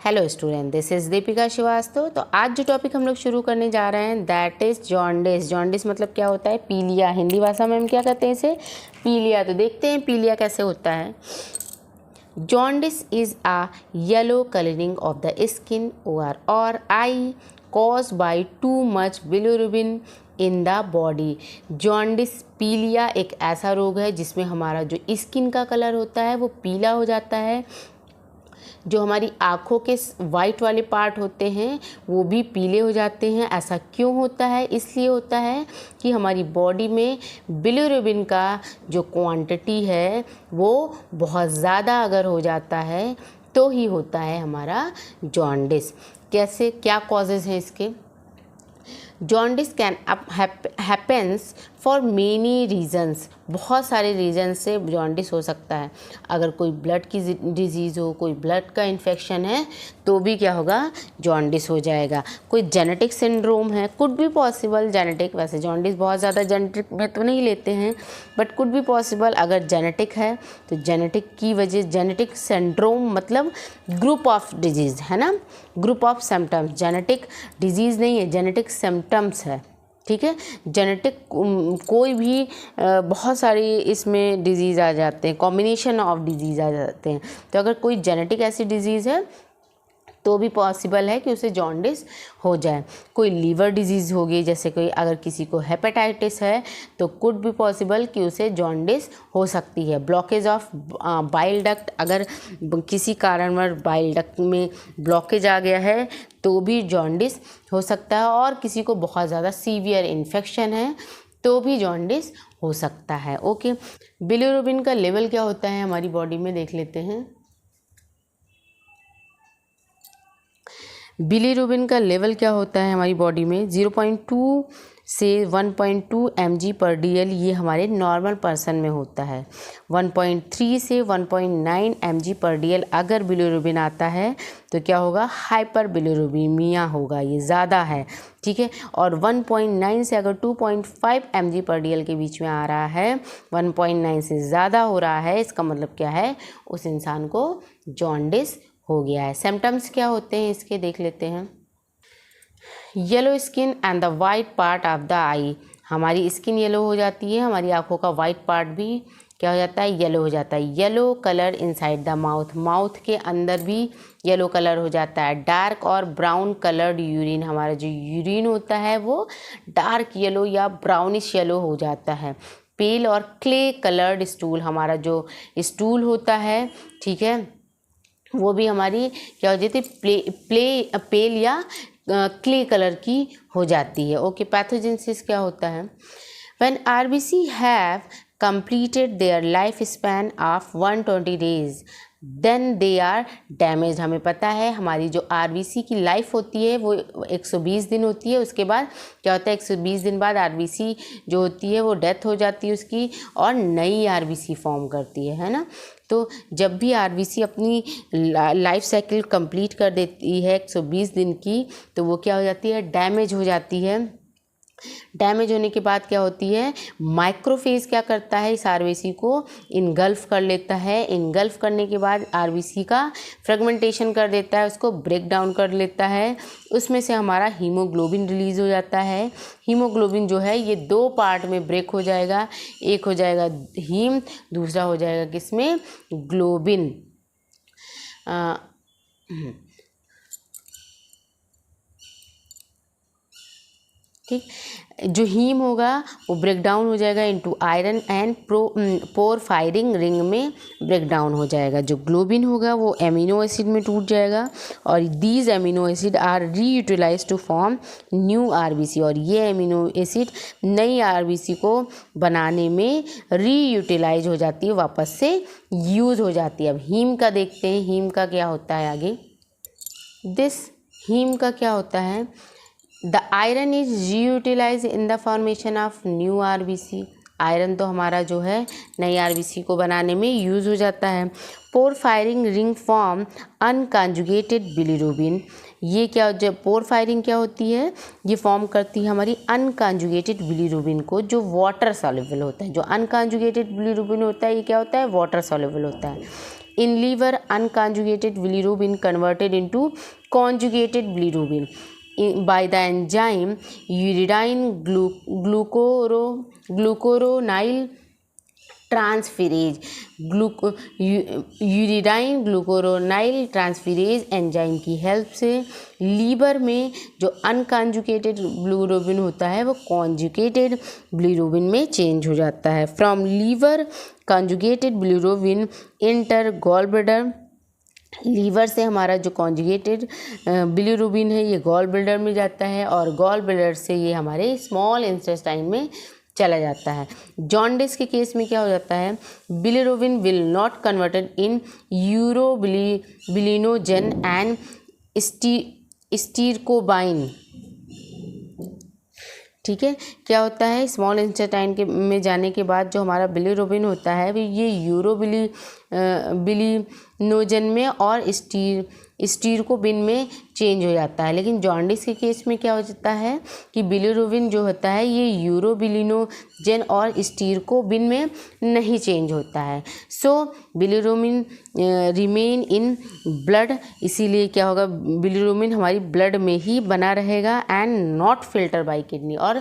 Hello student, this is Deepika Srivastava. तो आज जो टॉपिक हम लोग शुरू करने जा रहे हैं दैट इज़ जॉन्डिस। जॉन्डिस मतलब क्या होता है? पीलिया। हिंदी भाषा में हम क्या कहते हैं इसे? पीलिया। तो देखते हैं पीलिया कैसे होता है। Jaundice is a yellow colouring of the skin और I cause by too much bilirubin in the body. Jaundice पीलिया एक ऐसा रोग है जिसमें हमारा जो स्किन का कलर होता है वो पीला हो जाता है। जो हमारी आँखों के वाइट वाले पार्ट होते हैं वो भी पीले हो जाते हैं। ऐसा क्यों होता है? इसलिए होता है कि हमारी बॉडी में बिलिरुबिन का जो क्वांटिटी है वो बहुत ज़्यादा अगर हो जाता है तो ही होता है हमारा जॉन्डिस। कैसे, क्या कॉजेज़ हैं इसके? Jaundice can happens for many reasons. बहुत सारे रीज़न से जॉन्डिस हो सकता है। अगर कोई ब्लड की डिजीज़ हो, कोई ब्लड का इन्फेक्शन है तो भी क्या होगा? जॉन्डिस हो जाएगा। कोई जेनेटिक सिंड्रोम है, कुड भी पॉसिबल जेनेटिक। वैसे जॉन्डिस बहुत ज़्यादा जेनेटिक में तो नहीं लेते हैं बट कुड भी पॉसिबल। अगर जेनेटिक है तो जेनेटिक की वजह, जेनेटिक सिंड्रोम मतलब ग्रुप ऑफ डिजीज़ है ना, group of symptoms. Genetic disease नहीं है, जेनेटिक सिम्टम्स है, ठीक है। जेनेटिक कोई भी बहुत सारी इसमें डिजीज़ आ जाते हैं, कॉम्बिनेशन ऑफ डिजीज़ आ जाते हैं। तो अगर कोई जेनेटिक ऐसी डिजीज़ है तो भी पॉसिबल है कि उसे जॉन्डिस हो जाए। कोई लीवर डिजीज़ होगी, जैसे कोई अगर किसी को हेपेटाइटिस है तो कुड भी पॉसिबल कि उसे जॉन्डिस हो सकती है। ब्लॉकेज ऑफ बाइल डक्ट, अगर किसी कारणवश बाइल डक्ट में ब्लॉकेज आ गया है तो भी जॉन्डिस हो सकता है। और किसी को बहुत ज़्यादा सीवियर इन्फेक्शन है तो भी जॉन्डिस हो सकता है। ओके, बिलिरुबिन का लेवल क्या होता है हमारी बॉडी में देख लेते हैं। बिलिरुबिन का लेवल क्या होता है हमारी बॉडी में? 0.2 से 1.2 mg/dl ये हमारे नॉर्मल पर्सन में होता है। 1.3 से 1.9 mg/dl अगर बिलिरुबिन आता है तो क्या होगा? हाइपर बिलिरुबिमिया होगा, ये ज़्यादा है, ठीक है। और 1.9 से अगर 2.5 mg/dl के बीच में आ रहा है, 1.9 से ज़्यादा हो रहा है, इसका मतलब क्या है? उस इंसान को जॉन्डिस हो गया है। सिम्टम्स क्या होते हैं इसके देख लेते हैं। Yellow skin and the white part of the eye. हमारी स्किन येलो हो जाती है, हमारी आँखों का वाइट पार्ट भी क्या हो जाता है? येलो हो जाता है। Yellow colour inside the mouth, mouth के अंदर भी येलो कलर हो जाता है। डार्क और ब्राउन कलर्ड यूरिन, हमारा जो यूरिन होता है वो डार्क येलो या ब्राउनिश येलो हो जाता है। पेल और क्ले कलर्ड स्टूल, हमारा जो स्टूल होता है, ठीक है, वो भी हमारी क्या हो जाती है? पेल या क्ले कलर की हो जाती है। ओके, पैथोजेनेसिस क्या होता है? When RBC have completed their life span of 120 days then they are damage. हमें पता है हमारी जो आरबीसी की लाइफ होती है वो 120 दिन होती है। उसके बाद क्या होता है? 120 दिन बाद आरबीसी जो होती है वो डेथ हो जाती है उसकी, और नई आरबीसी फॉर्म करती है ना। तो जब भी आरबीसी अपनी लाइफ साइकिल कंप्लीट कर देती है 120 दिन की, तो वो क्या हो जाती है? डैमेज हो जाती है। डैमेज होने के बाद क्या होती है? माइक्रोफेज क्या करता है? इस आरबीसी को इनगल्फ कर लेता है। इनगल्फ करने के बाद आरबीसी का फ्रेगमेंटेशन कर देता है, उसको ब्रेक डाउन कर लेता है। उसमें से हमारा हीमोग्लोबिन रिलीज हो जाता है। हीमोग्लोबिन जो है ये दो पार्ट में ब्रेक हो जाएगा। एक हो जाएगा हीम, दूसरा हो जाएगा किसमें? ग्लोबिन। ठीक, जो हीम होगा वो ब्रेक डाउन हो जाएगा इनटू आयरन एंड पोरफायरिंग रिंग में ब्रेक डाउन हो जाएगा। जो ग्लोबिन होगा वो एमिनो एसिड में टूट जाएगा और these amino acid are reutilise to form new RBC. और ये एमिनो एसिड नई आरबीसी को बनाने में रीयूटिलाइज हो जाती है, वापस से यूज हो जाती है। अब हीम का देखते हैं, हीम का क्या होता है आगे। हीम का क्या होता है? The iron is reutilise in the formation of new RBC. Iron तो हमारा जो है नई आरबीसी को बनाने में यूज़ हो जाता है। पोरफायरिंग रिंग फॉर्म अनकॉन्जुगेटेड बिलिरुबिन। ये क्या, जब पोरफायरिंग क्या होती है? ये फॉर्म करती है हमारी अनकॉन्जुगेटेड बिलिरुबिन को, जो वाटर सॉल्युबल होता है। जो अनकॉन्जुगेटेड बिलिरुबिन होता है ये क्या होता है? वाटर सॉल्युबल होता है। In liver, unconjugated bilirubin converted into conjugated bilirubin by the enzyme uridine glucuronyl transferase uridine glucuronyl transferase enzyme की हेल्प से लीवर में जो अनकॉन्जुगेटेड बिलिरुबिन होता है वो कॉन्जुगेटेड बिलिरुबिन में चेंज हो जाता है। From liver conjugated bilirubin into gall bladder, liver से हमारा जो कॉन्जुगेटेड बिलिरुबिन है ये गॉल ब्लैडर में जाता है और गॉल ब्लैडर से ये हमारे स्मॉल इंटेस्टाइन में चला जाता है। जॉन्डिस के केस में क्या हो जाता है, bilirubin will not converted in urobilinogen and stercobilin. ठीक है, क्या होता है, स्मॉल इंटेस्टाइन के में जाने के बाद जो हमारा बिलिरुबिन होता है ये बिलिनोजन में और स्टीरकोबिन में चेंज हो जाता है। लेकिन जॉन्डिस के केस में क्या हो जाता है कि बिलिरुबिन जो होता है ये यूरोबिलिनोजन और स्टीरकोबिन में नहीं चेंज होता है। सो बिलिरुबिन रिमेन इन ब्लड, इसीलिए क्या होगा, बिलिरुबिन हमारी ब्लड में ही बना रहेगा and not filter by kidney, और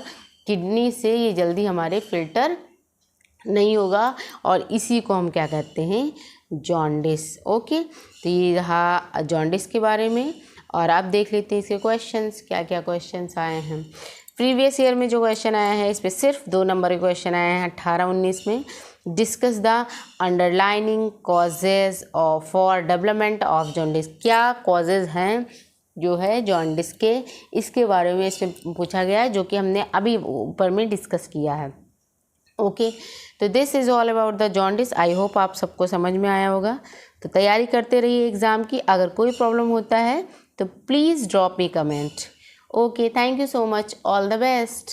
किडनी से ये जल्दी हमारे फिल्टर नहीं होगा और इसी को हम क्या कहते हैं, जॉन्डिस। ओके, तो ये रहा जॉन्डिस के बारे में। और आप देख लेते हैं इसके क्वेश्चंस, क्या क्या क्वेश्चंस आए हैं। प्रीवियस ईयर में जो क्वेश्चन आया है इस पर सिर्फ 2 नंबर के क्वेश्चन आए हैं 18-19 में। Discuss the underlining causes for development of jaundice, क्या कॉजेज हैं जो है जॉन्डिस के, इसके बारे में इसमें पूछा गया है जो कि हमने अभी ऊपर में डिस्कस किया है। ओके, तो this is all about the jaundice. I hope आप सबको समझ में आया होगा। तो तैयारी करते रहिए एग्ज़ाम की। अगर कोई प्रॉब्लम होता है तो please drop me comment. Okay, thank you so much, all the best.